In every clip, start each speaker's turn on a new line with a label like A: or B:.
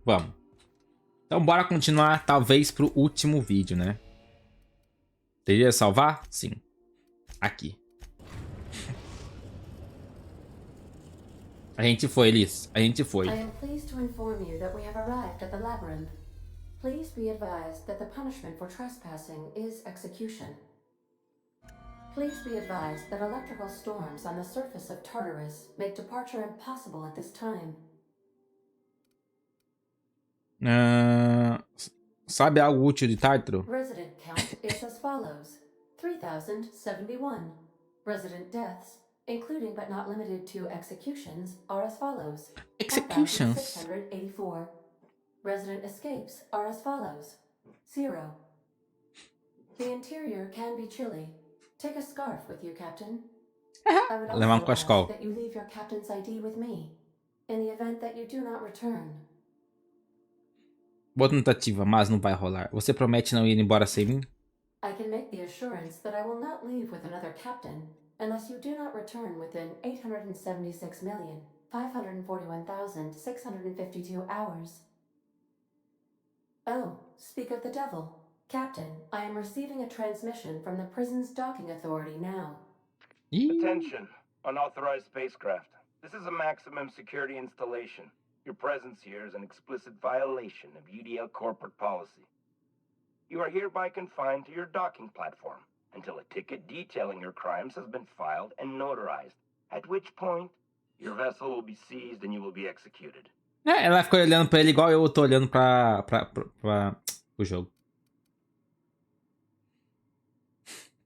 A: Vamos. Então bora continuar, talvez, pro último vídeo, né? Teria salvar? Sim. Aqui. A gente foi, Liz. A gente foi.
B: I am pleased to inform you that we have arrived at the labyrinth. Please be advised that the punishment for trespassing is execution. Please be advised that electrical storms on the surface of Tartarus make departure impossible at this time.
A: Sabe algo útil de Tártaro?
B: Resident count is as follows: 3,071. Resident deaths, including but not limited to executions, are as follows:
A: Executions.
B: 4,684. Resident escapes are as follows: 0. The interior can be chilly. Take a scarf with you, Captain. I would
A: Levar
B: also ask
A: cachecol.
B: that you leave your captain's ID with me, in the event that you do not return.
A: Boa tentativa, mas não vai rolar. Você promete não ir embora sem mim?
B: I can make the assurance that I will not leave with another captain unless you do not return within 876,541,652 hours. Oh, speak of the devil. Captain, I am receiving a transmission from the prison's docking authority now.
C: Attention, unauthorized spacecraft. This is a maximum security installation. Your presence here is an explicit violation of UDL corporate policy. You are hereby confined to your docking platform until a ticket detailing your crimes has been filed and notarized, at which point your vessel will be seized and you will be executed.
A: Ela ficou olhando pra ele igual eu tô olhando pra o jogo.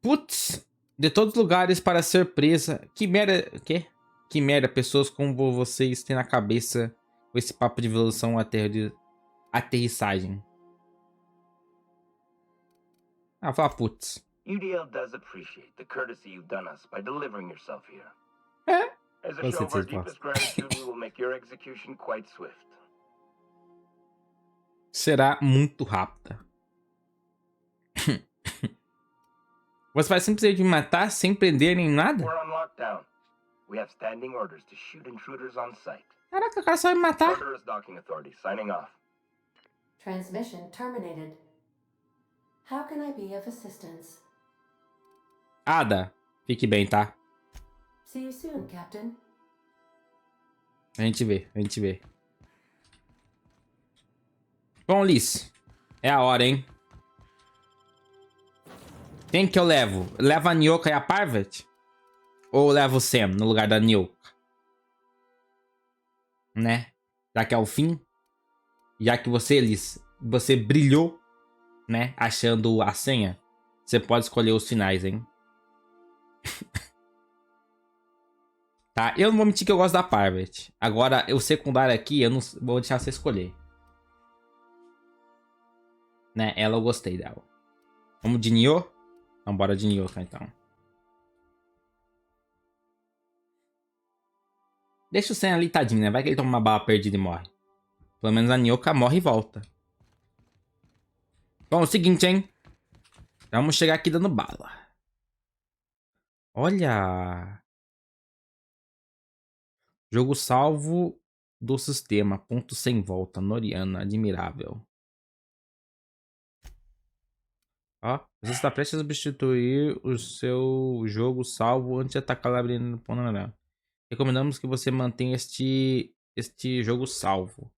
A: Putz, de todos os lugares para ser presa. Que merda, o quê? Que merda, pessoas como vocês têm na cabeça com esse papo de evolução aterrissagem. Ah, fala putz.
C: UDL does appreciate the courtesy you've done us by delivering yourself here. As a
A: Com
C: show of our
A: certeza,
C: deepest gratitude, we will make your execution quite swift.
A: Será muito rápida. Você vai simplesmente me matar sem prender nem nada?
C: We're on lockdown. We have standing orders to shoot intruders on site.
A: Caraca, o cara só vai me matar.
C: Tartarus Docking Authority signing off.
B: Transmission terminated. How can I be of assistance?
A: Ada, fique bem, tá?
B: See you soon, Captain.
A: A gente vê, a gente vê. Bom, Liz, é a hora, hein? Quem que eu levo? Leva a Nyoka e a Parvati? Ou levo o Sam no lugar da Nyoka? Né? Já que é o fim. Já que você, Liz, você brilhou, né? Achando a senha. Você pode escolher os finais, hein? Tá, eu não vou mentir que eu gosto da Parvati. Agora, o secundário aqui, eu não vou deixar você escolher. Né? Ela eu gostei dela. Vamos de Nyo? Então, bora de Nyoka, então. Deixa o Sen ali, tadinho, né? Vai que ele toma uma bala perdida e morre. Pelo menos a Nyoka morre e volta. Bom, é o seguinte, hein? Vamos chegar aqui dando bala. Olha... Jogo salvo do sistema. Ponto sem volta. Noriana. Admirável. Ó. Você está prestes a substituir o seu jogo salvo antes de atacar a labirinto. Recomendamos que você mantenha este jogo salvo.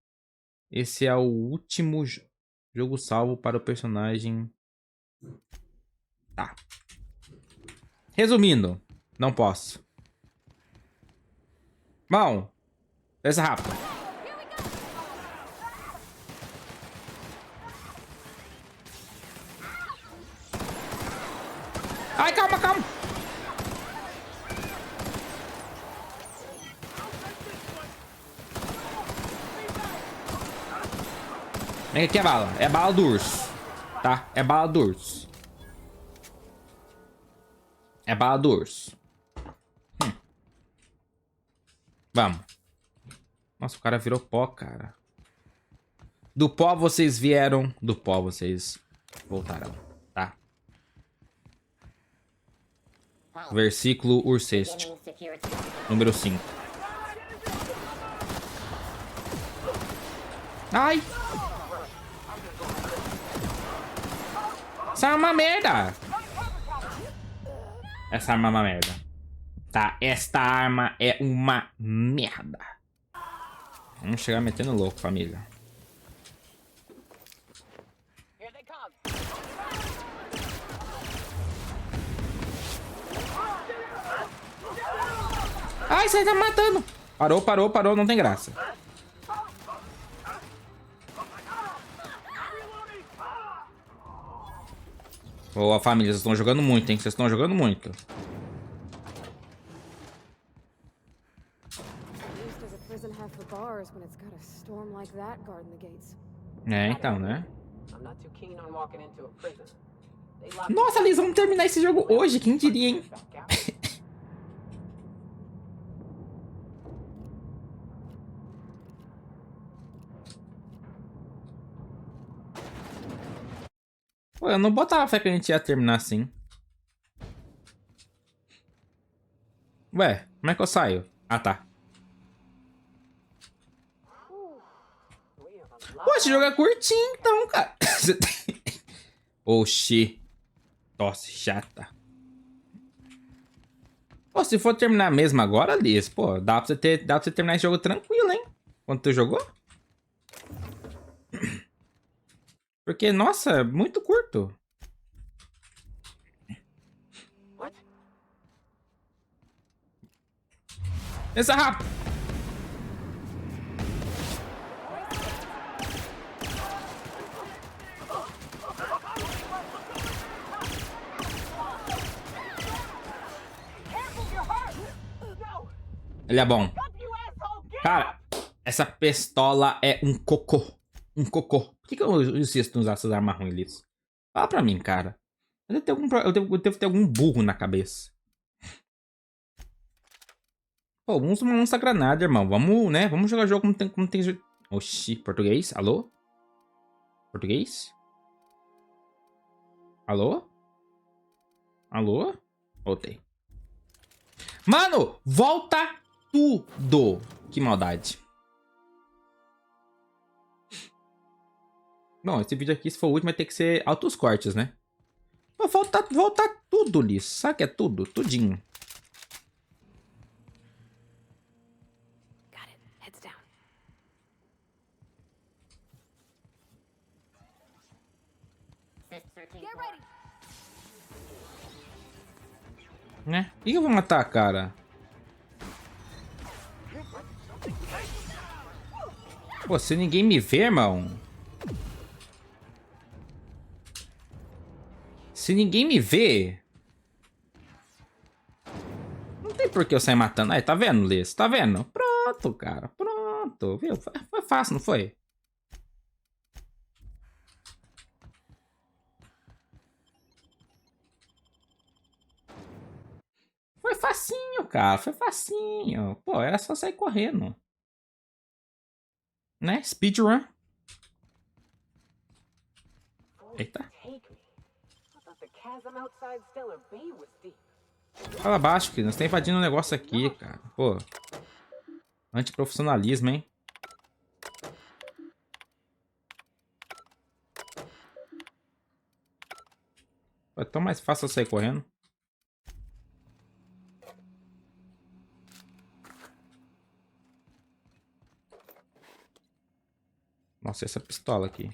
A: Esse é o último jogo salvo para o personagem. Tá. Resumindo. Não posso. Bom, pensa rápido. Ai, calma, calma. Aqui é bala. É bala do urso. Tá? É bala do urso. É bala do urso. Vamos. Nossa, o cara virou pó, cara. Do pó vocês vieram, do pó vocês voltarão, tá? Versículo urseste. Número 5. Ai! Essa arma é uma merda! Essa arma é uma merda. Tá, esta arma é uma merda. Vamos chegar metendo louco, família. Ai, você tá me matando. Parou, parou, parou, não tem graça. Boa, família, vocês estão jogando muito, hein? Vocês estão jogando muito. É, então, né? Nossa, Liz, vamos terminar esse jogo hoje, quem diria, hein? Pô, eu não botava fé que a gente ia terminar assim. Ué, como é que eu saio? Ah, tá. Pô, esse jogo é curtinho, então, cara. Oxi. Tosse chata. Pô, se for terminar mesmo agora, Liz, pô, dá pra você terminar esse jogo tranquilo, hein? Quando tu jogou? Porque, nossa, muito curto. Pensa rápido. Ele é bom. Cara, essa pistola é um cocô. Um cocô. Por que eu insisto em usar essas armas ruins, Liz? Fala pra mim, cara. Eu devo ter algum burro na cabeça. Pô, vamos uma lança-granada, irmão. Vamos, né? Vamos jogar jogo como tem jeito. Oxi, português? Alô? Português? Alô? Alô? Voltei. Mano, volta tudo. Que maldade. Bom, esse vídeo aqui, se for o último, vai ter que ser altos cortes, né? Pô, volta tudo, Liz. Sabe que é tudo? Tudinho. Né? Por que eu vou matar, cara? Pô, se ninguém me vê, irmão. Se ninguém me vê... Não tem por que eu sair matando. Aí, tá vendo, Liz? Tá vendo? Pronto, cara. Pronto. Viu? Foi fácil, não foi? Foi facinho, cara. Foi facinho. Pô, era só sair correndo. Né? Speedrun. Eita. Fala baixo, que nós estamos invadindo um negócio aqui, cara. Pô. Antiprofissionalismo, hein? É tão mais fácil eu sair correndo. Nossa, essa pistola aqui.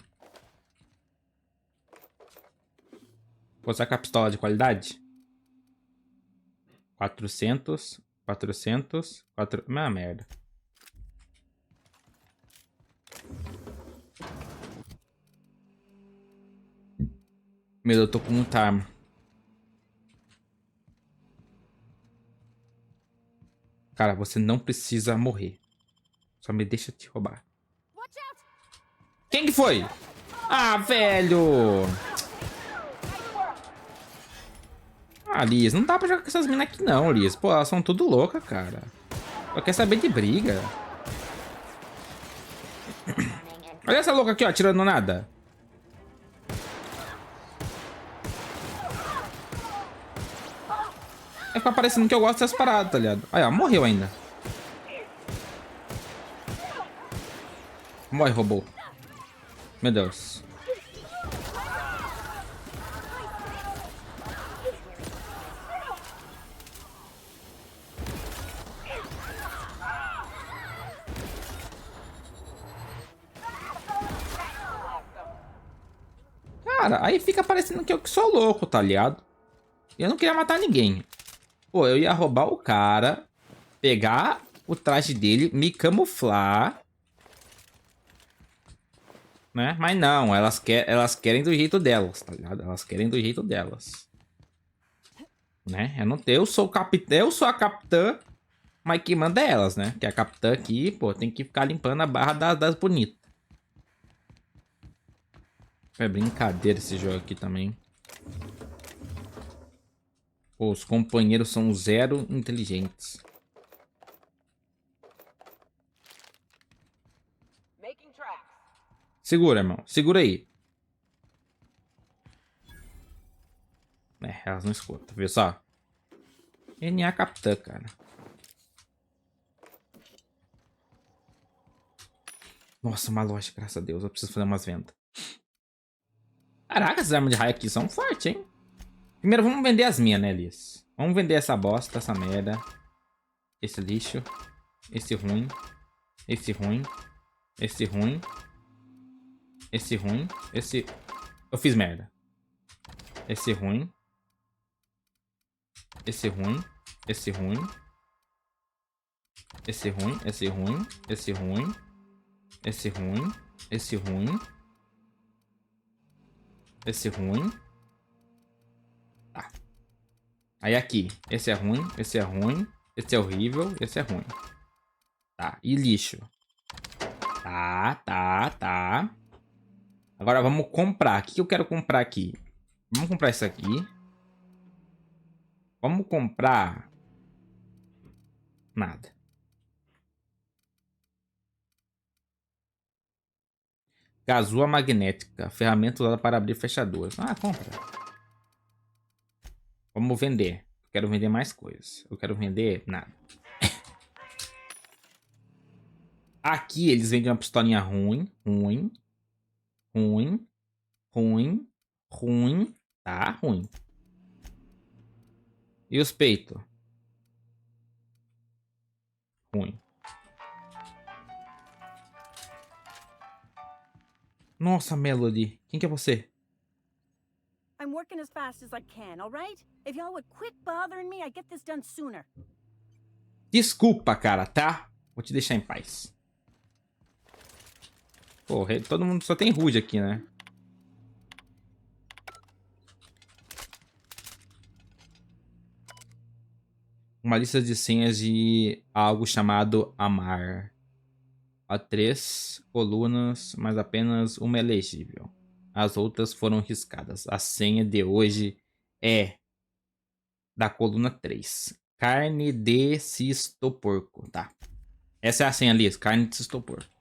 A: Vou usar com a pistola de qualidade? 400. Ah, merda. Meu, eu tô com muita arma. Cara, você não precisa morrer. Só me deixa te roubar. Quem que foi? Ah, velho! Ah, Liz, não dá pra jogar com essas minas aqui não, Liz. Pô, elas são tudo loucas, cara. Eu quero saber de briga. Olha essa louca aqui, ó, tirando nada. Vai ficar parecendo que eu gosto dessas paradas, tá ligado? Olha, ó, morreu ainda. Morre, robô. Meu Deus. Cara, aí fica parecendo que eu que sou louco, tá ligado? Eu não queria matar ninguém. Pô, eu ia roubar o cara, pegar o traje dele, me camuflar, né? Mas não, elas querem do jeito delas, tá ligado? Elas querem do jeito delas. Né? Eu sou o capitão, eu sou a capitã, mas quem manda é elas, né? Que a capitã aqui, pô, tem que ficar limpando a barra das bonitas. É brincadeira esse jogo aqui também. Pô, os companheiros são zero inteligentes. Segura, irmão. Segura aí. É, elas não escutam. Viu só? NA Capitã, cara. Nossa, uma loja, graças a Deus. Eu preciso fazer umas vendas. Caraca, essas armas de raio aqui são fortes, hein? Primeiro, vamos vender as minhas, né, Liz? Vamos vender essa bosta, essa merda. Esse lixo. Esse ruim. Esse ruim. Esse ruim. Esse ruim. Esse... Eu fiz merda. Esse ruim. Esse ruim. Esse ruim. Esse ruim. Esse ruim. Esse ruim. Esse ruim. Esse ruim. Esse ruim. Tá. Aí aqui. Esse é ruim. Esse é ruim. Esse é horrível. Esse é ruim. Tá. E lixo. Tá. Agora vamos comprar. O que eu quero comprar aqui? Vamos comprar isso aqui. Vamos comprar... Nada. Gazua magnética. Ferramenta usada para abrir fechaduras. Ah, compra. Vamos vender. Eu quero vender mais coisas. Eu quero vender nada. Aqui eles vendem uma pistolinha ruim. Ruim. Tá, ruim. E os peitos? Ruim. Nossa, Melody. Quem que é você?
D: I'm working as fast as I can, all right? If y'all would quit bothering me, I'd get this done sooner.
A: Desculpa, cara, tá? Vou te deixar em paz. Pô, todo mundo só tem rude aqui, né? Uma lista de senhas de algo chamado Amar. Há 3 colunas, mas apenas uma é legível. As outras foram riscadas. A senha de hoje é da coluna 3. Carne de cistoporco, tá? Essa é a senha, Liz. Carne de cistoporco.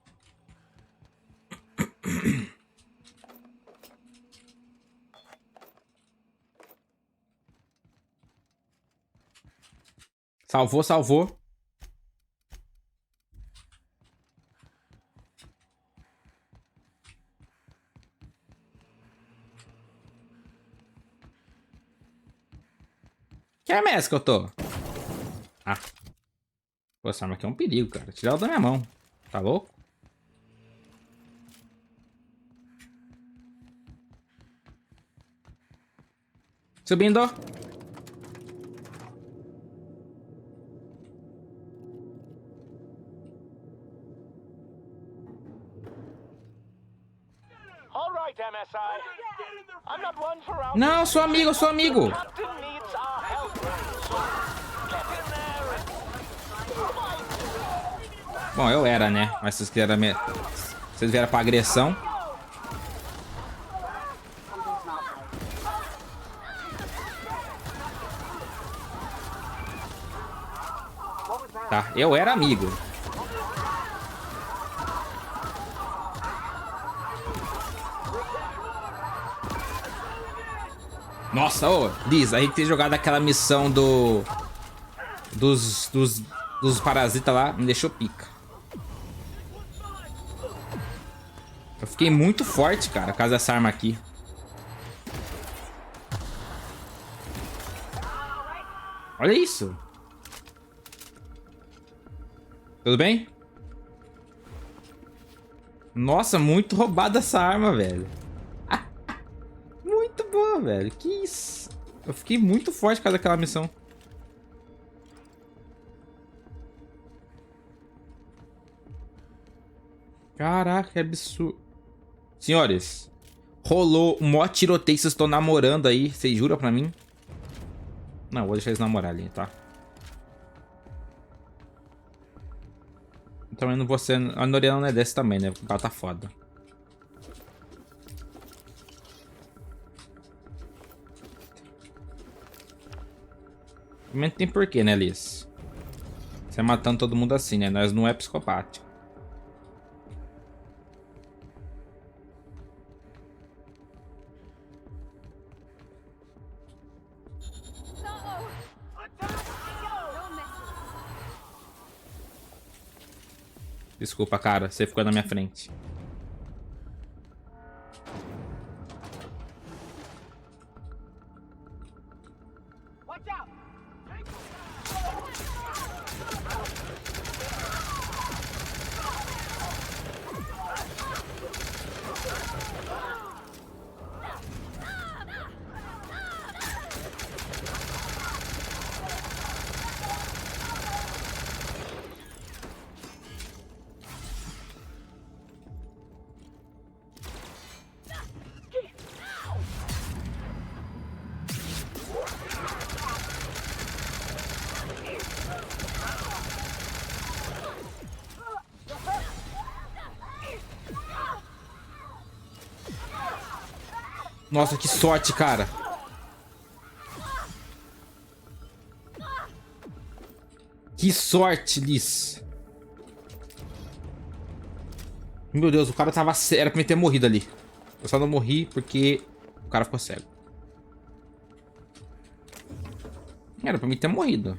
A: Salvou. Que arma é essa que eu tô? Ah. Pô, essa arma aqui é um perigo, cara. Tira ela da minha mão. Tá louco? Subindo. Não, sou amigo. Bom, eu era, né? Mas vocês quiseram vocês vieram pra agressão. Tá, eu era amigo. Nossa, ô, Liz, a gente ter jogado aquela missão dos parasitas lá, me deixou pica. Fiquei muito forte, cara, por causa dessa arma aqui. Olha isso. Tudo bem? Nossa, muito roubada essa arma, velho. Muito boa, velho. Que isso? Eu fiquei muito forte por causa daquela missão. Caraca, que absurdo. Senhores, rolou um mó tiroteio. Vocês estão namorando aí. Vocês juram pra mim? Não, vou deixar eles namorar ali, tá? Eu também não vou ser... A Noriana não é desse também, né? Porque ela tá foda. Também não tem porquê, né, Liz? Você matando todo mundo assim, né? Nós não é psicopata. Desculpa, cara. Você ficou na minha frente. Nossa, que sorte, cara. Que sorte, Liz. Meu Deus, o cara tava... Era pra mim ter morrido ali. Eu só não morri porque o cara ficou cego. Era pra mim ter morrido.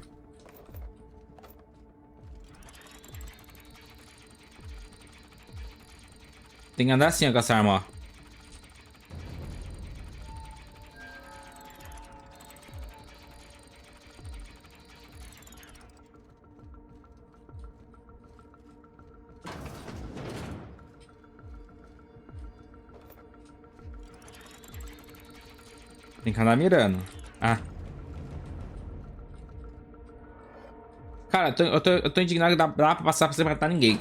A: Tem que andar assim ó, com essa arma, ó. Tem que andar mirando. Ah. Cara, eu tô indignado que dá pra passar sem matar ninguém.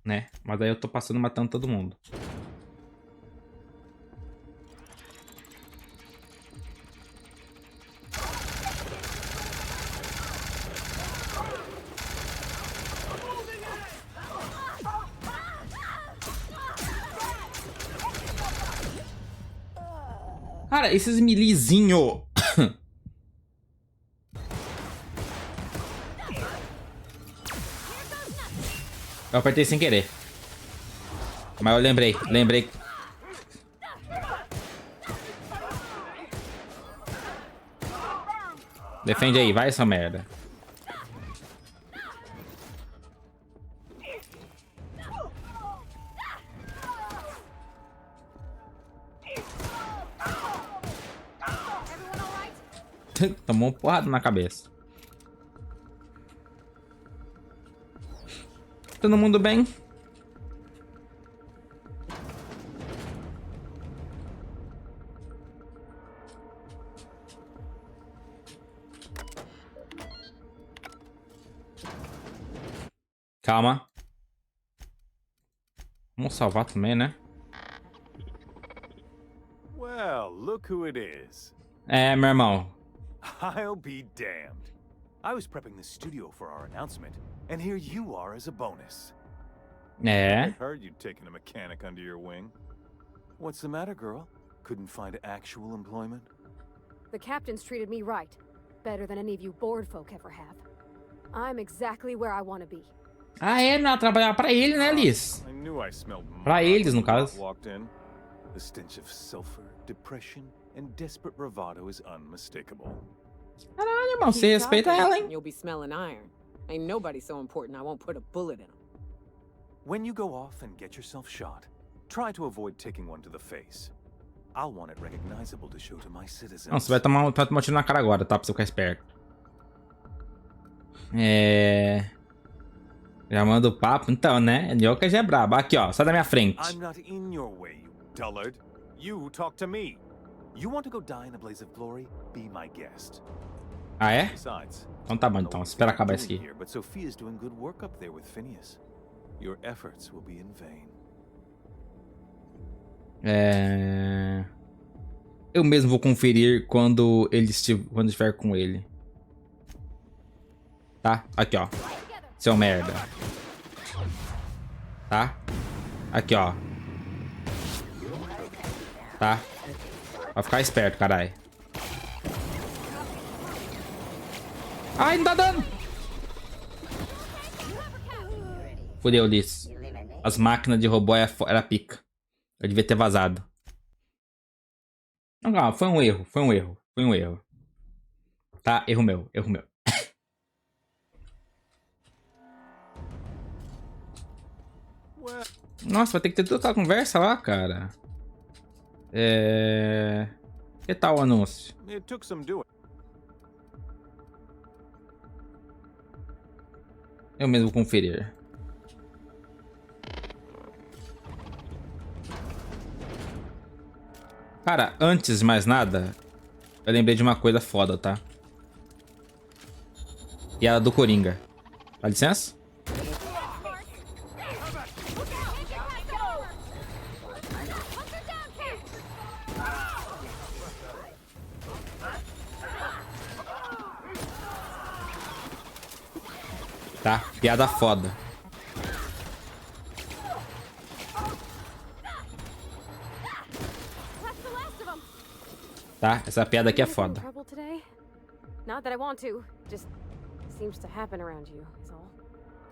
A: Né? Mas aí eu tô passando matando todo mundo. Cara, esses milizinho. Eu apertei sem querer. Mas eu lembrei. Defende aí, vai essa merda. Tomou um porrada na cabeça. Todo mundo bem? Calma. Vamos salvar também, né?
E: Well, look who it is.
A: É, meu irmão.
E: I'll be damned. I was prepping the studio for our announcement, and here you are as a bonus.
A: É.
E: I heard you'd taken a mechanic under your wing. What's the matter, girl? Couldn't find actual employment?
F: The captain's treated me right. Better than any of you bored folk ever have. I'm exactly where I want to be.
A: Ah, é, não, trabalhar pra ele, né, Liz?
E: I knew I smelled
A: Pra eles, no
E: when Lot
A: caso.
E: walked in. The stench of sulfur, depression, and desperate bravado is unmistakable.
A: Caralho, irmão, você respeita ela, hein?
G: You'll be smelling iron. Ain't nobody so important I won't put a bullet in him.
E: When you go off and get yourself shot, try to avoid taking one to the face. I'll want it recognizable to show to my citizens.
A: Não, você vai tomar um tiro na cara agora, tá? Pra você ficar esperto. Já manda o papo? Então, né? Nyoka já é brabo. Aqui, ó. Sai da minha frente.
E: I'm not in your way, you dullard. You talk to me. You want to go die in a blaze of glory? Be my guest.
A: Ah, é?
E: Besides,
A: Então tá bom, então. Espera acabar isso aqui.
E: here, but Sophia's doing good work up there with Phineas. Your efforts will be in vain.
A: Eu mesmo vou conferir quando estiver com ele. Tá? Aqui, ó. Seu merda. Tá? Aqui, ó. Tá? Vai ficar esperto, caralho. Ai, não tá dando. Fudeu, Liz. As máquinas de robô era pica. Eu devia ter vazado. Não, calma, foi um erro. Foi um erro. Foi um erro. Tá? Erro meu. Erro meu. Nossa, vai ter que ter toda aquela conversa lá, cara. Que tal o anúncio?
E: It took some doing.
A: Eu mesmo vou conferir. Cara, antes de mais nada, eu lembrei de uma coisa foda, tá? Piada do Coringa. Dá licença? Tá? Piada foda. Tá? Essa piada aqui é foda.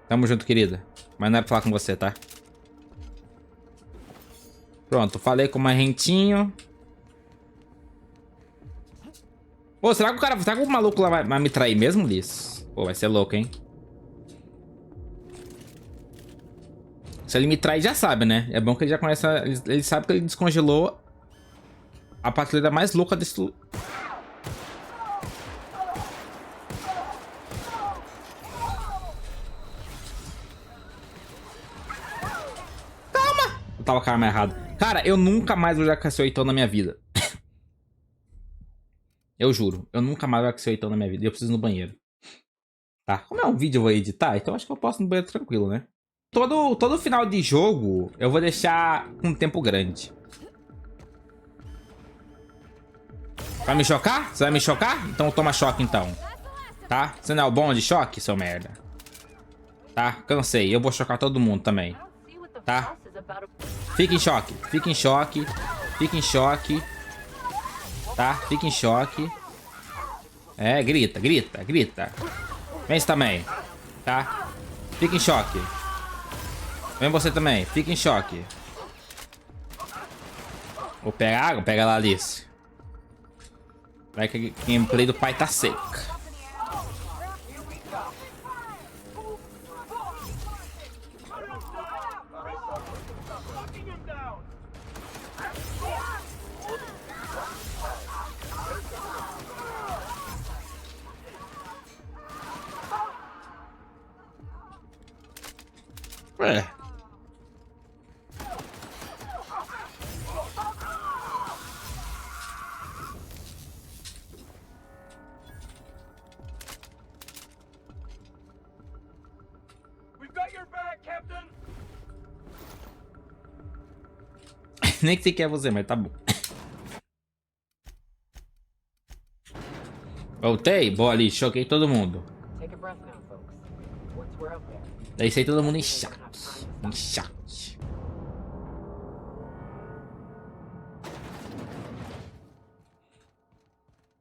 A: Tamo junto, querida. Mas não era pra falar com você, tá? Pronto, falei com o marrentinho. Pô, será que o maluco lá vai me trair mesmo, Liz? Pô, vai ser louco, hein? Se ele me trai, já sabe, né? É bom que ele já conhece. Ele sabe que ele descongelou a patrulha mais louca desse. Calma! Eu tava com a arma errada. Cara, eu nunca mais vou jogar com esse oitão na minha vida. Eu juro. Eu nunca mais vou jogar com esse oitão na minha vida. E eu preciso ir no banheiro. Tá? Como é um vídeo eu vou editar, então acho que eu posso ir no banheiro tranquilo, né? Todo final de jogo eu vou deixar com um tempo grande. Vai me chocar? Você vai me chocar? Então toma choque então. Tá? Você não é o bom de choque, seu merda? Tá? Cansei. Eu vou chocar todo mundo também. Tá? Fica em choque. Fica em choque. Fica em choque. Tá? Fica em choque. Grita, grita, grita. Vem você também. Tá? Fica em choque. Vem você também. Fica em choque. Vou pegar água. Pega lá, Alice. Vai que a gameplay do pai tá seca. Ué. Nem que você quer você, mas tá bom. Voltei? Boa ali, choquei todo mundo. Deixei todo mundo em choque. Em choque.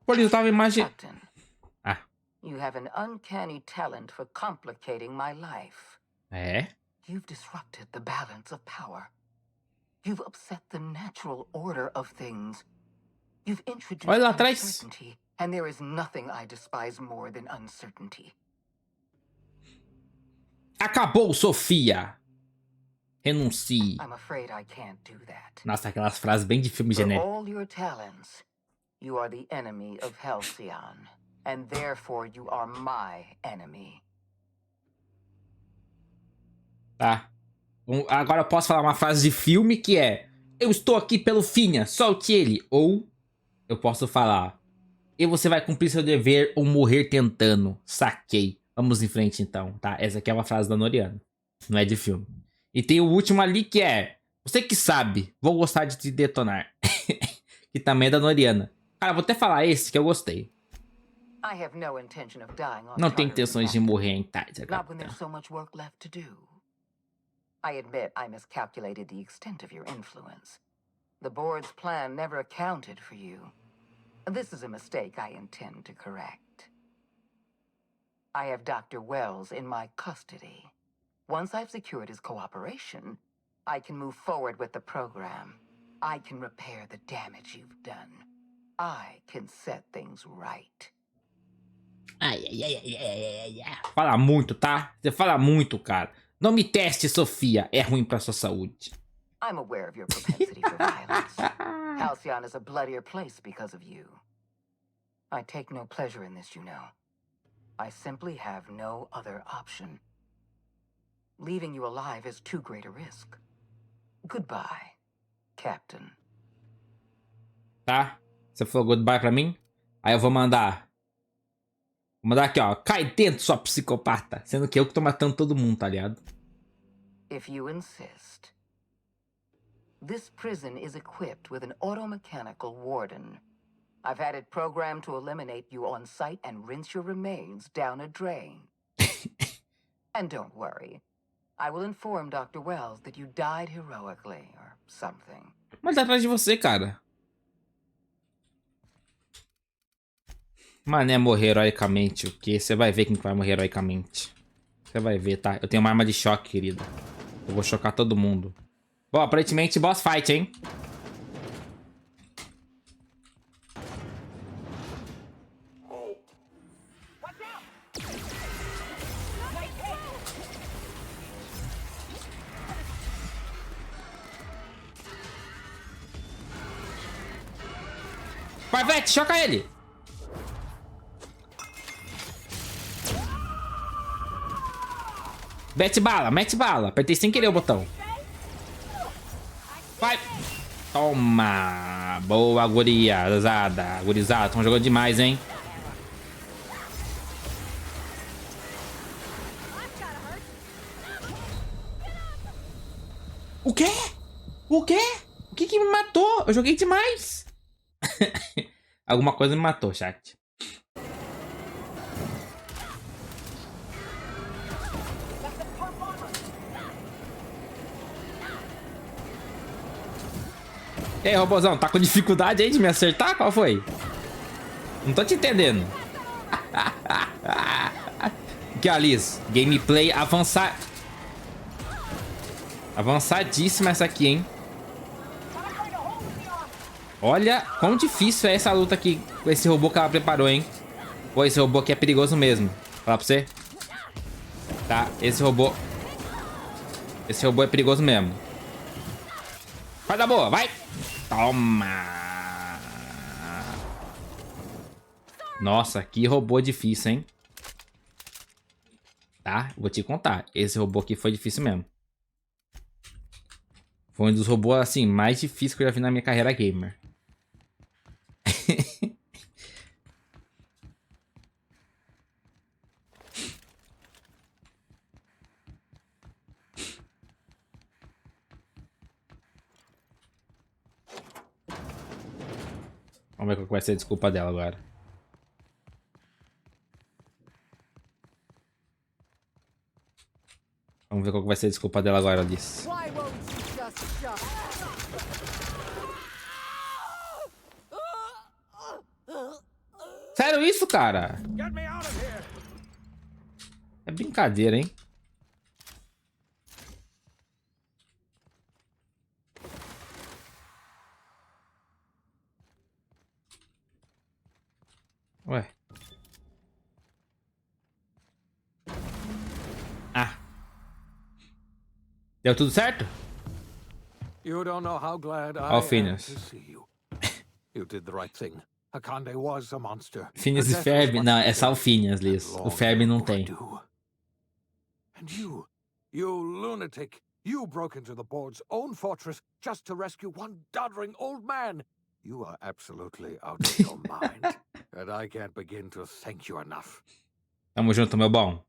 A: Pô, eu tava imaginando. Ah.
G: You have an uncanny talent for complicating my life. You've disrupted the balance of power. You've upset the natural order of things. You've introduced uncertainty, and there is nothing I despise more than uncertainty.
A: Acabou, Sofia. Renuncie.
G: I'm afraid I can't do that.
A: Nossa, aquelas frases bem de filme
G: For
A: genérico.
G: all your talents, you are the enemy of Halcyon, and therefore you are my enemy.
A: Tá. Agora eu posso falar uma frase de filme que é: eu estou aqui pelo Finha, solte ele. Ou eu posso falar: e você vai cumprir seu dever ou morrer tentando. Saquei. Vamos em frente então, tá? Essa aqui é uma frase da Noriana. Não é de filme. E tem o último ali que é: você que sabe, vou gostar de te detonar. Que também é da Noriana. Cara, vou até falar esse que eu gostei.
G: I have no intention of dying on
A: Não tenho
G: Charter,
A: intenções de
G: Captain.
A: morrer em tarde,
G: Not when there's
A: capitão.
G: so much work left to do. I admit I miscalculated the extent of your influence. The board's plan never accounted for you. This is a mistake I intend to correct. I have Dr. Wells in my custody. Once I've secured his cooperation, I can move forward with the program. I can repair the damage you've done. I can set things right.
A: Ai. Fala muito, tá? Você fala muito, cara. Não me teste, Sofia. É ruim pra sua saúde.
G: I'm aware of your propensity for violence. Halcyon is a bloodier place because of you. I take no pleasure in this, you know. I simply have no other option. Leaving you alive is too great a risk. Goodbye, Captain.
A: Tá? Você falou goodbye pra mim? Aí eu vou mandar. Vou mandar aqui, ó. Cai dentro, sua psicopata. Sendo que eu que tô matando todo mundo, tá ligado?
G: If you insist. This prison is equipped with an automechanical warden. I've had it programmed to eliminate you on sight and rinse your remains down a drain. And don't worry. I will inform Dr. Wells that you died heroically or something.
A: Mas atrás de você, cara. Mané morrer heroicamente. O quê? Você vai ver quem vai morrer heroicamente. Você vai ver, tá? Eu tenho uma arma de choque, querida. Eu vou chocar todo mundo. Bom, aparentemente boss fight, hein? Vai, Vete, choca ele! Mete bala. Apertei sem querer o botão. Vai! Toma! Boa, gurizada. Gurizada, estão jogando demais, hein? O quê? O quê? O que me matou? Eu joguei demais. Alguma coisa me matou, chat. E aí, robôzão, tá com dificuldade aí de me acertar? Qual foi? Não tô te entendendo. Aqui, ó, Liz. Gameplay avançadíssima essa aqui, hein? Olha quão difícil é essa luta aqui com esse robô que ela preparou, hein? Pô, esse robô aqui é perigoso mesmo. Vou falar pra você. Tá, esse robô é perigoso mesmo. Vai dar boa, vai! Toma! Nossa, que robô difícil, hein? Tá, vou te contar. Esse robô aqui foi difícil mesmo. Foi um dos robôs, assim, mais difíceis que eu já vi na minha carreira gamer. Vamos ver qual vai ser a desculpa dela agora. Vamos ver qual vai ser a desculpa dela agora, Alice. Sério isso, cara? É brincadeira, hein? Ué. Ah. Deu tudo certo?
H: You don't know how glad I
A: Ó,
H: am
A: Phineas.
H: to see you. You did the right thing. Akande was a monster.
A: Phineas
H: Her
A: e
H: death was
A: Ferb.
H: much
A: Não, é só o
H: needed
A: Phineas,
H: and
A: Liz. O
H: long
A: Ferb não tem.
H: overdue. And you lunatic, you broke into the board's own fortress just to rescue one doddering old man. You are absolutely out of your mind. And I can't begin to thank you enough.
A: Tamo junto, meu bom.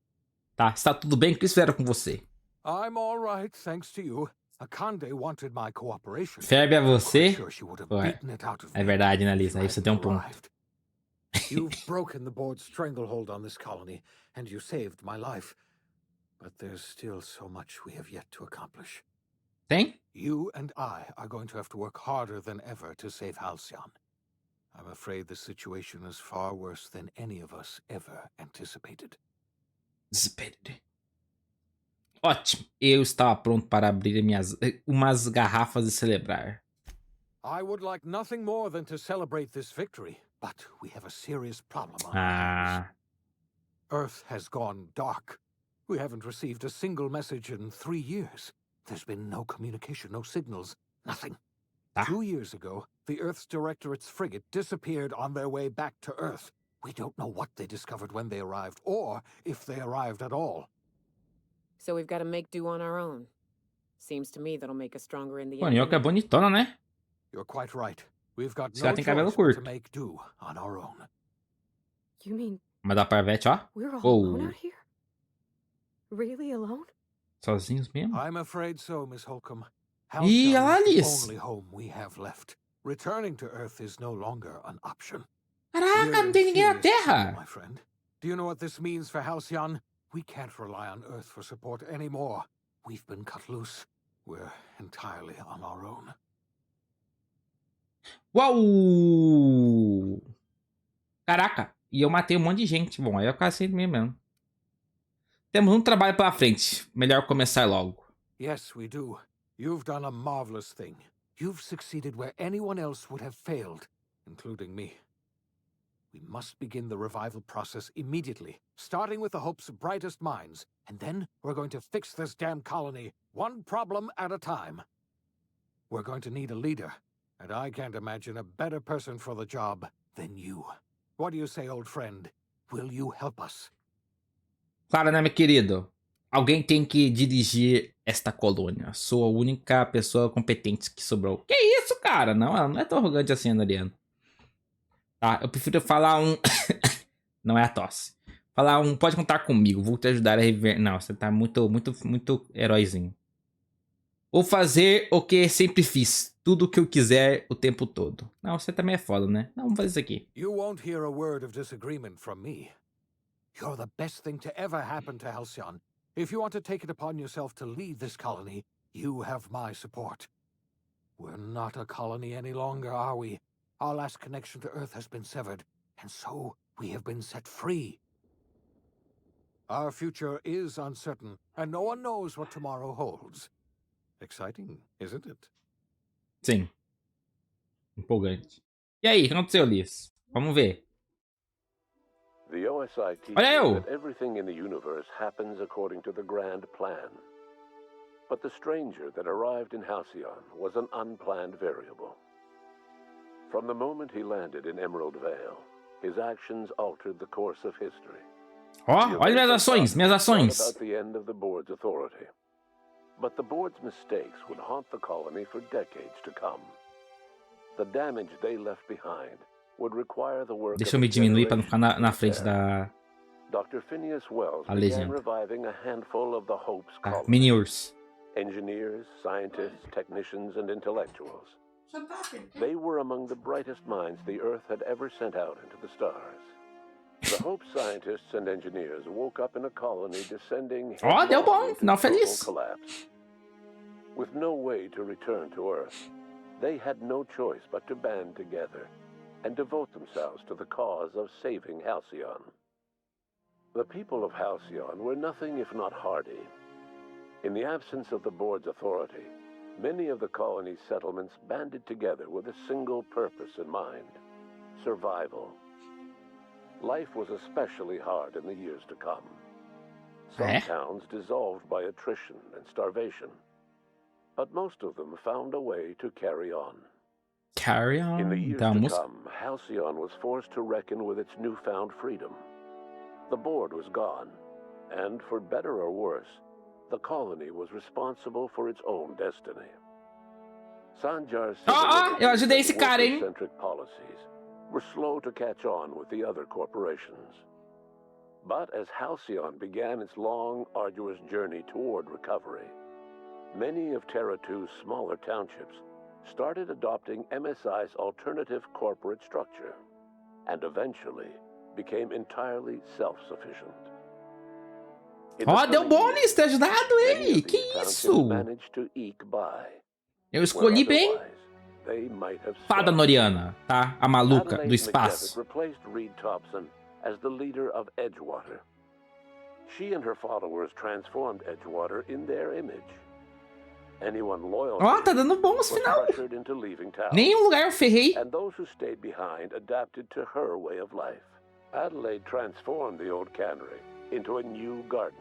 A: Tá, está tudo bem? O que eles fizeram com você?
H: I'm all right, thanks to you. Akande wanted my cooperation.
A: Ferb é você?
H: Sure she would have
A: Ué,
H: beaten it out of
A: é
H: me
A: verdade, né,
H: if
A: Liz?
H: you
A: Aí você
H: hadn't
A: tem um ponto.
H: arrived. You've broken the board's stranglehold on this colony, and you saved my life. But there's still so much we have yet to accomplish.
A: Tem?
H: You and I are going to have to work harder than ever to save Halcyon. I'm afraid the situation is far worse than any of us ever anticipated.
A: Ótimo. Eu estava pronto para abrir umas garrafas e celebrar.
H: I would like nothing more than to celebrate this victory, but we have a serious problem on our hands. Earth has gone dark. We haven't received a single message in 3 years. There's been no communication, no signals, nothing. 2 years ago, the Earth's Directorate's frigate disappeared on their way back to Earth. We don't know what they discovered when they arrived, or if they arrived at all.
I: So we've got to make do on our own. Seems to me that'll make us stronger in the
A: Pô,
I: end.
A: Nyoka é bonitona, né?
H: You're quite right. We've got
A: Esse
H: no
A: cara tem cabelo
H: choice but to
A: curto.
H: make do on our own.
F: You mean
A: Mas da Parvete, ó.
F: we're all
A: Whoa.
F: alone out here? Really alone?
A: Sozinhos mesmo?
H: I'm afraid so, Miss Holcomb.
A: Ih,
H: Halcyon
A: olha lá,
H: is the
A: Liz.
H: only home we have left. Returning to Earth is no longer an option.
A: Caraca,
H: We're
A: não
H: in
A: tem ninguém na
H: serious trouble,
A: Terra.
H: my friend. Do you know what this means for Halcyon? We can't rely on Earth for support anymore. We've been cut loose. We're entirely on our own.
A: Uau! Caraca, e eu matei um monte de gente. Bom, aí eu ficar assim mesmo. Temos um trabalho pela frente. Melhor começar logo.
H: Yes, we do. You've done a marvelous thing. You've succeeded where anyone else would have failed, including me. We must begin the revival process immediately, starting with the Hope's brightest minds, and then we're going to fix this damn colony, one problem at a time. We're going to need a leader, and I can't imagine a better person for the job than you. What do you say, old friend? Will you help us?
A: Claro, né, meu querido? Alguém tem que dirigir esta colônia. Sou a única pessoa competente que sobrou. Que isso, cara? Não, ela não é tão arrogante assim, Anariano. Tá, eu prefiro falar um... Não é a tosse. Falar um... Pode contar comigo, vou te ajudar a rever... Não, você tá muito heróizinho. Vou fazer o que sempre fiz. Tudo o que eu quiser o tempo todo. Não, você também é foda, né? Não, vamos fazer isso aqui.
H: You won't hear a word of disagreement from me. You're the best thing to ever happen to Halcyon. If you want to take it upon yourself to lead this colony, you have my support. We're not a colony any longer, are we? Our last connection to Earth has been severed, and so we have been set free. Our future is uncertain, and no one knows what tomorrow holds. Exciting, isn't it?
A: Sim. Empolgante. E aí, o que aconteceu, Liz? Vamos ver.
J: The OSI teaches
A: Olha eu!
J: that everything in the universe happens according to the grand plan. But the stranger that arrived in Halcyon was an unplanned variable. From the moment he landed in Emerald Vale, his actions altered the course of history.
A: Ó, olha minhas ações, minhas ações.
J: About the end of the board's authority. But the board's mistakes would haunt the colony for decades to come. The damage they left behind would require the work
A: Deixa eu me diminuir para não ficar na frente da
J: Dr. Phineas Wells
A: a
J: began
A: legenda.
J: reviving a handful of the Hope's colonies.
A: Mini-Urs.
J: Engineers, scientists, technicians, and intellectuals. They were among the brightest minds the Earth had ever sent out into the stars. The Hope scientists and engineers woke up in a colony descending
A: Ó, deu bom,
J: into
A: final
J: total
A: feliz.
J: collapse. With no way to return to Earth, they had no choice but to band together and devote themselves to the cause of saving Halcyon. The people of Halcyon were nothing if not hardy. In the absence of the board's authority, many of the colony's settlements banded together with a single purpose in mind: survival. Life was especially hard in the years to come. Some towns dissolved by attrition and starvation. but most of them found a way to carry on.
A: Carry
J: In the
A: on.
J: years
A: Então,
J: to come, Halcyon was forced to reckon with its newfound freedom. The board was gone, and for better or worse, the colony was responsible for its own destiny. Sanjar's
A: eu ajudei esse cara, hein?
J: worker-centric policies were slow to catch on with the other corporations. But as Halcyon began its long, arduous journey toward recovery, many of Terra 2's smaller townships started adopting MSI's alternative corporate structure, and eventually became entirely self-sufficient.
A: Ó, deu bom nisso, ter ajudado ele. Que isso? Eu escolhi bem. Fada Noriana, tá? A maluca do espaço.
J: Replaced Reed Thompson as the leader of Edgewater. She and her followers transformed Edgewater in their image. Anyone loyal
A: Ó, tá dando bons final. Nenhum lugar eu ferrei.
J: And those who stayed behind adapted to her way of life. Adelaide transformed the old cannery into a new garden.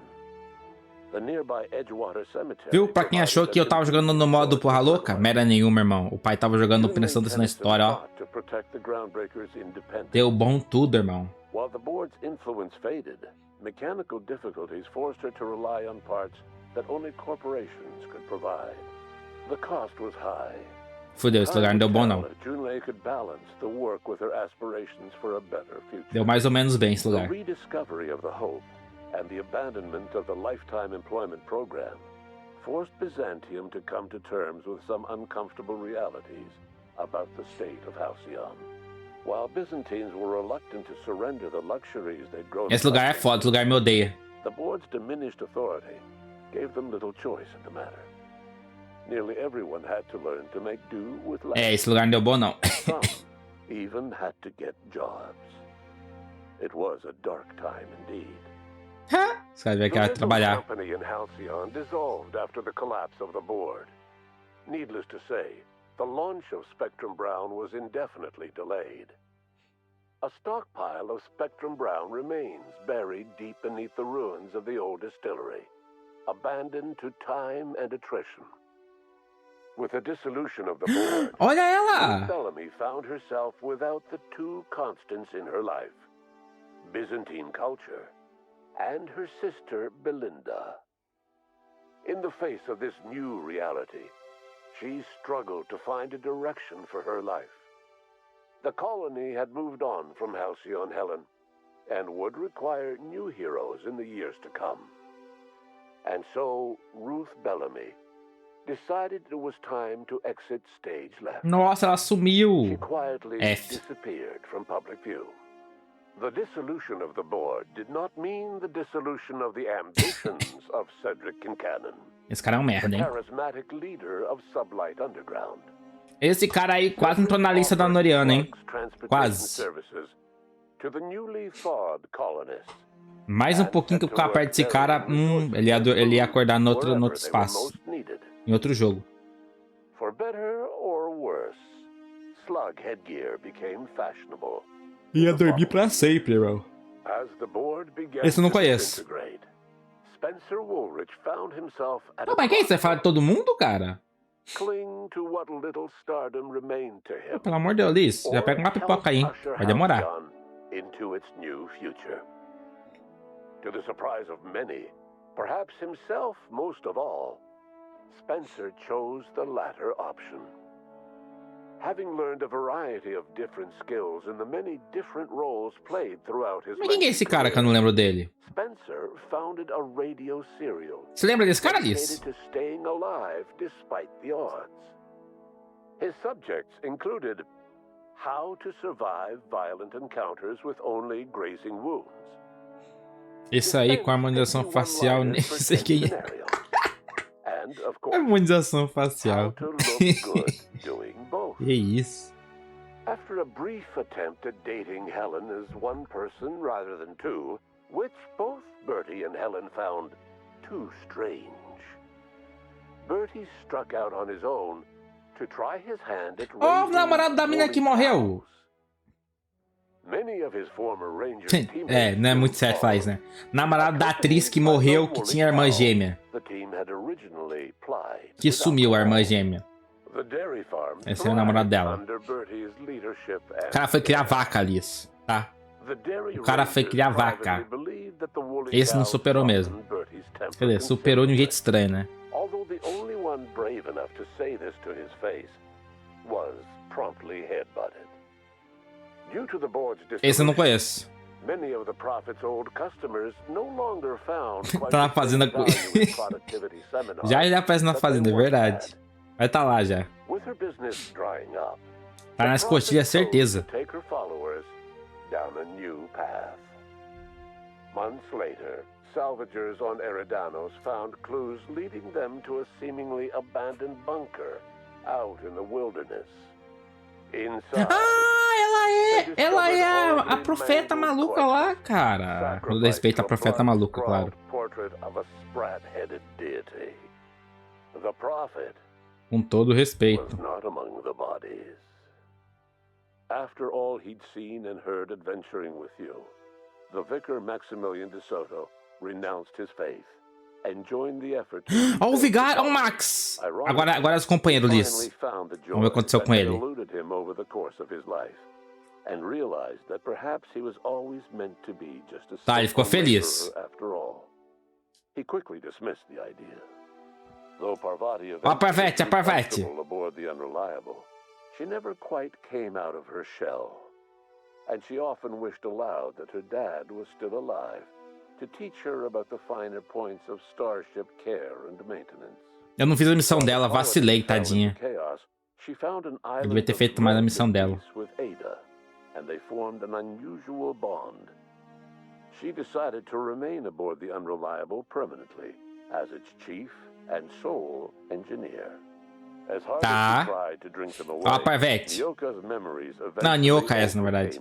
J: The nearby Edgewater Cemetery.
A: Viu? Pra quem achou que eu tava jogando no modo porra louca, merda nenhuma, irmão. O pai tava jogando prestando atenção na história, ó. Deu bom tudo, irmão.
J: While the board's influence faded, mechanical difficulties forced her to rely on parts that only corporations could provide. The cost was high.
A: Fudeu, esse lugar não deu bom, não. Deu mais ou menos bem esse lugar.
J: The rediscovery of the hope and the abandonment of the lifetime employment program forced Byzantium to come to terms with some uncomfortable realities about the state of Halcyon. While Byzantines were reluctant to surrender the luxuries they'd grown.
A: Esse lugar é foda, esse lugar me odeia.
J: The board's diminished authority gave them little choice in the matter. Nearly everyone had to learn to make do with less.
A: Esse lugar não deu bom, não.
J: Some even had to get jobs. It was a dark time indeed.
A: Os caras vieram trabalhar.
J: The company in Halcyon dissolved after the collapse of the board. Needless to say, the launch of Spectrum Brown was indefinitely delayed. A stockpile of Spectrum Brown remains buried deep beneath the ruins of the old distillery, abandoned to time and attrition. With the dissolution of the board,
A: olha ela!
J: Bellamy found herself without the two constants in her life, Byzantine culture and her sister Belinda. In the face of this new reality, she struggled to find a direction for her life. The colony had moved on from Halcyon Helen and would require new heroes in the years to come. And so Ruth Bellamy decided it was time to exit stage left.
A: Nossa, ela sumiu.
J: She quietly disappeared from public view. The dissolution of the board did not mean the dissolution of the ambitions of Cedric Kincannon.
A: Esse cara é um merda, hein?
J: Charismatic leader of Sublight Underground.
A: Esse cara aí quase entrou na lista da Noriana, hein? Quase.
J: To the newly thawed colonists.
A: Mais um pouquinho que eu ficava perto desse cara, ele ia acordar no outro espaço. Em outro jogo.
J: For better or worse, slug headgear became fashionable.
A: Ia dormir pra sempre, irmão. Esse eu não conheço.
J: Spencer Woolrich found himself at
A: mas que é isso? Você fala de todo mundo, cara?
J: Cling to what little stardom remained to him.
A: Pelo amor de Deus, Liz, já pega uma pipoca aí, hein? Vai demorar.
J: Into its new future. To the surprise of many, perhaps himself most of all, Spencer chose the latter option. Having learned a variety of different skills in the many different roles played throughout his
A: Mas quem é esse cara que eu não lembro dele?
J: Spencer founded a radio serial.
A: Você lembra desse cara, Liz?
J: To staying alive despite the odds. His subjects included how to survive violent encounters with only grazing wounds.
A: Esse aí com a harmonização facial, nem sei quem é. Harmonização facial. Que isso?
J: After a brief attempt at dating Helen as one person rather than two, which both Bertie and Helen found too strange, Bertie struck out on his own to try his hand at
A: o namorado da mina que morreu. É, não é muito certo falar isso, né? Namorado da atriz que morreu, que tinha irmã gêmea. Que sumiu a irmã gêmea. Esse é o namorado dela. O cara foi criar vaca, Alice, tá? O cara foi criar vaca. Esse não superou mesmo. Quer dizer, superou de um jeito estranho, né? Esse eu não conheço. Tá na fazenda. Já aparece na fazenda, é verdade. Vai tá lá já. Tá na escotilha, certeza.
J: Months later, salvagers on Eridanos found clues leading them to a seemingly abandoned bunker out in the wilderness.
A: Ah, ela é a profeta maluca lá, cara. Com respeito à profeta maluca, claro. Com todo respeito.
J: After all he'd seen and heard adventuring with you, the vicar Maximilian de Soto renounced his faith and joined the effort.
A: Ó, o vigário, ó, o Max. Agora é os companheiros, Liz. Vamos ver o que aconteceu com ele. Tá, ele ficou feliz. Ó, a Parvati, a Parvati.
J: She never quite came out of her shell, and she often wished aloud that her dad was still alive to teach her about the finer points of starship care and maintenance.
A: Eu não fiz a missão dela, vacilei, tadinha. Eu devia ter feito mais a missão dela.
J: And they formed an unusual bond. She decided to remain aboard the Unreliable permanently as its chief and sole engineer.
A: Tá. Ó, a Parvati. Não, Nyoka é essa, na verdade.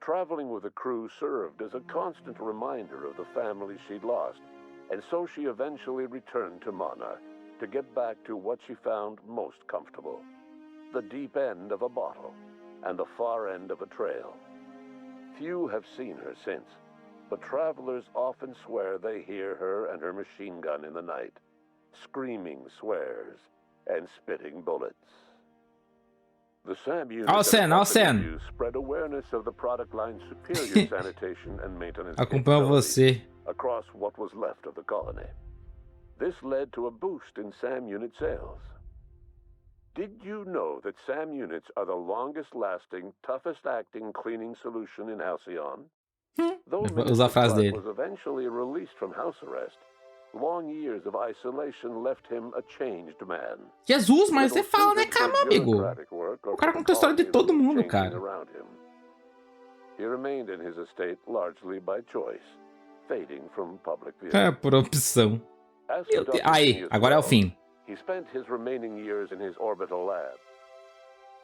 J: Traveling with the crew served as a constant reminder of the family she'd lost, and so she eventually returned to Monarch to get back to what she found most comfortable: the deep end of a bottle and the far end of a trail. Few have seen her since, but travelers often swear they hear her and her machine gun in the night, screaming swears and spitting bullets. The SAM unit spread awareness of the product line's superior sanitation and maintenance
A: Acompanho você.
J: across what was left of the colony. This led to a boost in SAM unit sales. Did you know that SAM units are the longest-lasting, toughest-acting cleaning solution in Halcyon? Though
A: Usa a frase dele.
J: was eventually released from house arrest, long years of isolation left him a changed man.
A: Jesus, mas você fala, né, cara, meu amigo? O cara contou a história de todo mundo, cara.
J: He remained in his estate largely by choice, fading from public view.
A: É, por opção. Aí, agora é o fim.
J: He spent his remaining years in his orbital lab.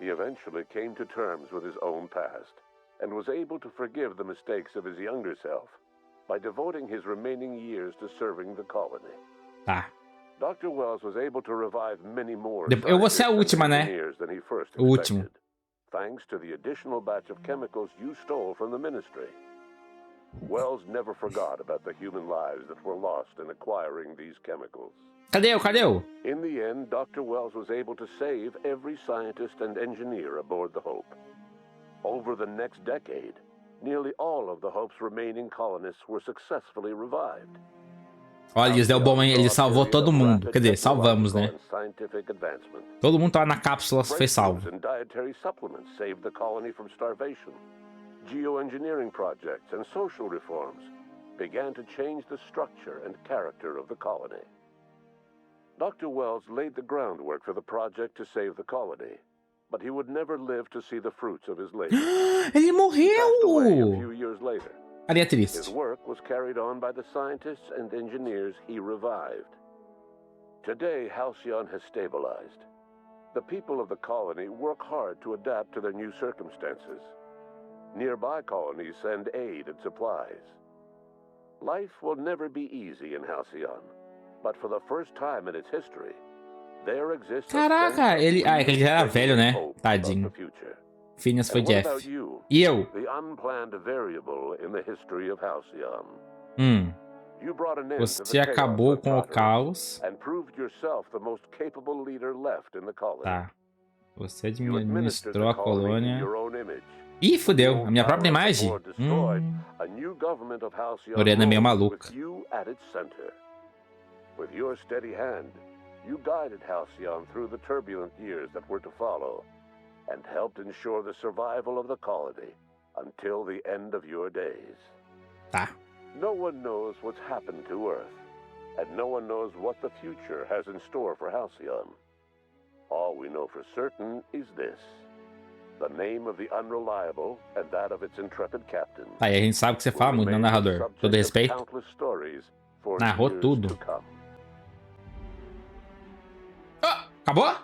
J: He eventually came to terms with his own past and was able to forgive the mistakes of his younger self by devoting his remaining years to serving the colony.
A: Tá.
J: Dr. Wells was able to revive many more
A: Eu vou ser a última, né?
J: than he first
A: O último.
J: expected, thanks to the additional batch of chemicals you stole from the ministry. Wells never forgot about the human lives that were lost in acquiring these chemicals.
A: Cadê eu? Cadê eu?
J: In the end, Dr. Wells was able to save every scientist and engineer aboard the Hope. Over the next decade, nearly all of the Hope's remaining colonists were successfully revived.
A: Olha, isso deu bom, hein? Ele salvou todo mundo. Quer dizer, salvamos, né? Todo mundo tava na cápsula, foi salvo.
J: Dietary supplements saved the colony from starvation. Geoengineering projects and social reforms began to change the structure and character of the colony. Dr. Wells laid the groundwork for the project to save the colony, but he would never live to see the fruits of his labor.
A: Ele morreu!
J: A few years later.
A: Ali é triste.
J: His work was carried on by the scientists and engineers he revived. Today, Halcyon has stabilized. The people of the colony work hard to adapt to their new circumstances. Nearby colonies send aid and supplies. Life will never be easy in Halcyon, but for the first time in its history, there exists.
A: Caraca, ele. Ah, é que ele já era velho, né? Tadinho. Phineas foi
J: And what
A: Jeff.
J: about you?
A: E eu?
J: The unplanned variable in the history of Halcyon. You brought an end to
A: Você
J: the
A: acabou
J: chaos
A: com o
J: of
A: caos.
J: and proved yourself the most capable leader left in the colony.
A: Tá. Você
J: You administered
A: administrou
J: the
A: a
J: colony in
A: colônia.
J: your own image.
A: Ih, fudeu. A
J: The
A: minha
J: old
A: própria
J: power of the
A: imagem.
J: board destroyed, a new government of Halcyon
A: Lorena é meio
J: rose
A: maluca.
J: with you at its center. With your steady hand, you guided Halcyon through the turbulent years that were to follow, and helped ensure the survival of the colony until the end of your days.
A: Tá.
J: No one knows what's happened to Earth, and no one knows what the future has in store for Halcyon. All we know for certain is this: the name of the Unreliable and that of its intrepid captain.
A: Tá, e a gente sabe que você fala muito, né, narrador? Todo respeito. Narrou tudo. Oh, acabou?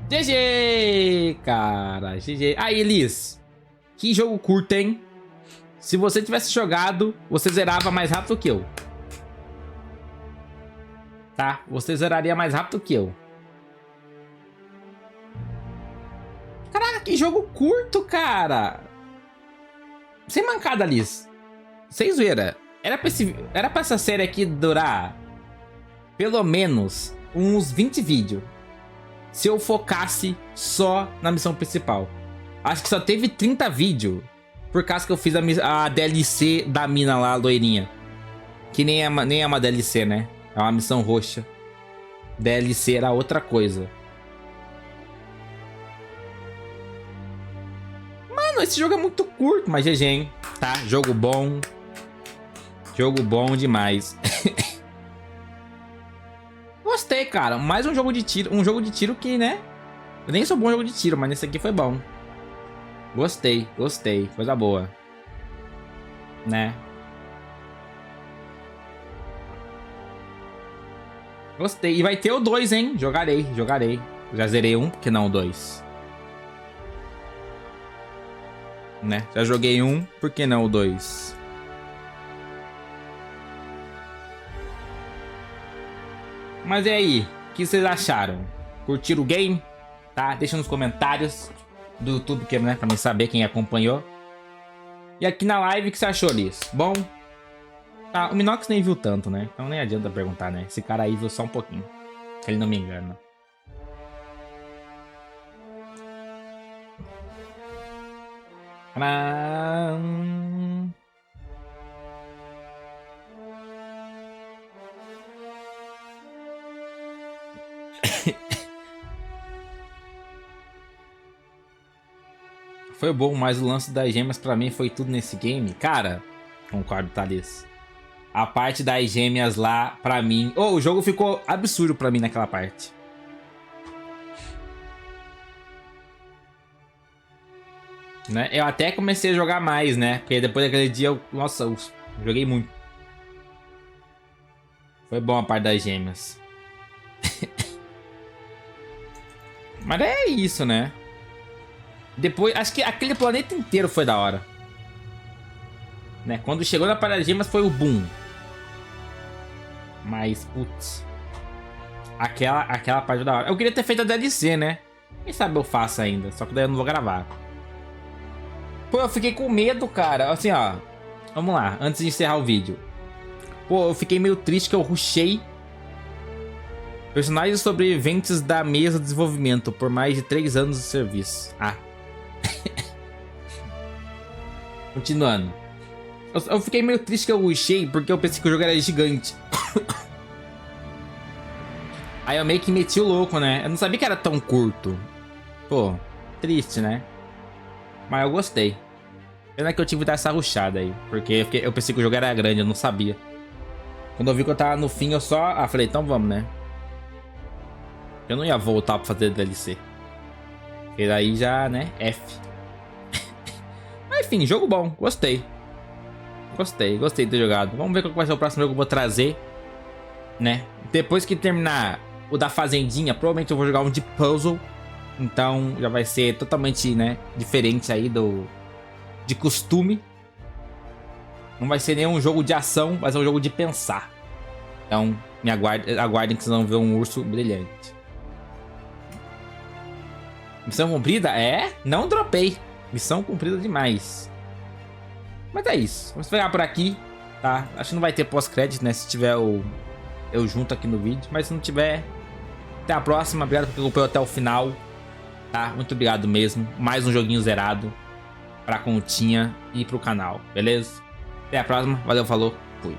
A: GG, cara. GG. Aí, Liz. Que jogo curto, hein? Se você tivesse jogado, você zerava mais rápido que eu. Tá? Você zeraria mais rápido que eu. Caraca, que jogo curto, cara. Sem mancada, Liz. Sem zoeira. Era pra essa série aqui durar pelo menos uns 20 vídeos. Se eu focasse só na missão principal. Acho que só teve 30 vídeos. Por causa que eu fiz a DLC da mina lá, loirinha. Que nem é uma DLC, né? É uma missão roxa. DLC era outra coisa. Mano, esse jogo é muito curto, mas GG, hein? Tá, jogo bom. Jogo bom demais. Gostei, cara. Mais um jogo de tiro. Um jogo de tiro que, né? Eu nem sou bom em jogo de tiro, mas nesse aqui foi bom. Gostei, gostei. Coisa boa. Né? Gostei. E vai ter o 2, hein? Jogarei, jogarei. Já zerei um, porque não o 2. Né? Já joguei um, por que não o 2? Mas e aí? O que vocês acharam? Curtiram o game? Tá? Deixa nos comentários do YouTube, que, né, pra mim saber quem acompanhou. E aqui na live, o que você achou disso? Bom? Tá, o Minox nem viu tanto, né? Então nem adianta perguntar, né? Esse cara aí viu só um pouquinho. Se ele não me engana. Foi bom, mas o lance das gêmeas pra mim foi tudo nesse game. Cara, concordo, Thales. A parte das gêmeas lá, pra mim... Oh, o jogo ficou absurdo pra mim naquela parte. Né? Eu até comecei a jogar mais, né? Porque depois daquele dia, nossa, eu joguei muito. Foi bom a parte das gêmeas. Mas é isso, né? Depois, acho que aquele planeta inteiro foi da hora. Né? Quando chegou na parte das gêmeas foi o boom. Mas, putz. Aquela parte da hora. Eu queria ter feito a DLC, né? Quem sabe eu faço ainda. Só que daí eu não vou gravar. Pô, eu fiquei com medo, cara. Assim, ó. Vamos lá, antes de encerrar o vídeo. Pô, eu fiquei meio triste que eu rushei personagens sobreviventes da mesa de desenvolvimento por mais de 3 anos de serviço. Ah. Continuando. Eu fiquei meio triste que eu rushei porque eu pensei que o jogo era gigante. Aí eu meio que meti o louco, né? Eu não sabia que era tão curto. Pô, triste, né? Mas eu gostei. Pena que eu tive que dar essa rushada aí. Porque eu pensei que o jogo era grande, eu não sabia. Quando eu vi que eu tava no fim, eu só... Ah, falei, então vamos, né? Eu não ia voltar pra fazer DLC. Porque daí já, né? F. Mas enfim, jogo bom. Gostei. Gostei de ter jogado. Vamos ver qual vai ser o próximo jogo que eu vou trazer. Né? Depois que terminar o da Fazendinha, provavelmente eu vou jogar um de puzzle. Então já vai ser totalmente, né? Diferente aí de costume. Não vai ser nenhum jogo de ação, mas é um jogo de pensar. Então, me aguardem que vocês vão ver um urso brilhante. Missão cumprida? É? Não dropei. Missão cumprida demais. Mas é isso. Vamos pegar por aqui, tá? Acho que não vai ter pós-crédito, né? Se tiver eu junto aqui no vídeo. Mas se não tiver, até a próxima. Obrigado por quem acompanhou até o final, tá? Muito obrigado mesmo. Mais um joguinho zerado pra continha e pro canal, beleza? Até a próxima. Valeu, falou. Fui.